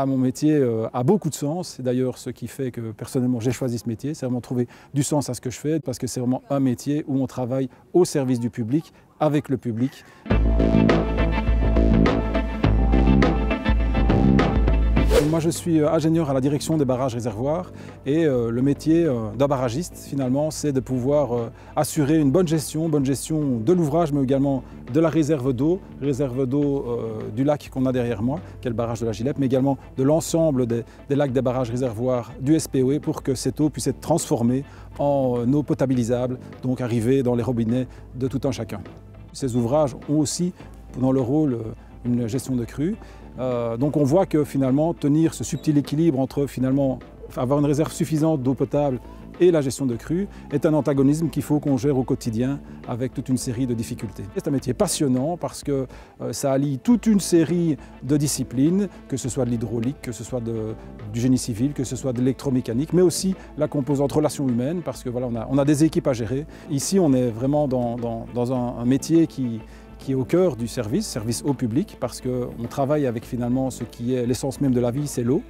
à mon métier a beaucoup de sens. C'est d'ailleurs ce qui fait que personnellement j'ai choisi ce métier. C'est vraiment trouver du sens à ce que je fais parce que c'est vraiment un métier où on travaille au service du public, avec le public. Moi je suis ingénieur à la direction des barrages réservoirs et le métier d'un barragiste finalement c'est de pouvoir assurer une bonne gestion de l'ouvrage mais également de la réserve d'eau du lac qu'on a derrière moi, qui est le barrage de la Gilette, mais également de l'ensemble des lacs des barrages réservoirs du SPOE pour que cette eau puisse être transformée en eau potabilisable, donc arriver dans les robinets de tout un chacun. Ces ouvrages ont aussi dans leur rôle une gestion de crue. Donc on voit que finalement tenir ce subtil équilibre entre finalement avoir une réserve suffisante d'eau potable et la gestion de crue est un antagonisme qu'il faut qu'on gère au quotidien avec toute une série de difficultés. C'est un métier passionnant parce que ça allie toute une série de disciplines, que ce soit de l'hydraulique, que ce soit du génie civil, que ce soit de l'électromécanique, mais aussi la composante relations humaines parce que voilà, on a des équipes à gérer. Ici on est vraiment dans un métier qui est au cœur du service au public, parce qu'on travaille avec finalement ce qui est l'essence même de la vie, c'est l'eau.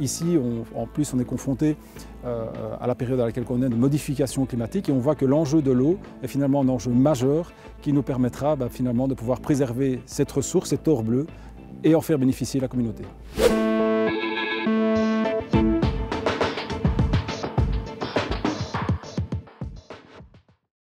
Ici, en plus, on est confronté à la période à laquelle on est de modification climatique et on voit que l'enjeu de l'eau est finalement un enjeu majeur qui nous permettra finalement de pouvoir préserver cette ressource, cet or bleu, et en faire bénéficier la communauté.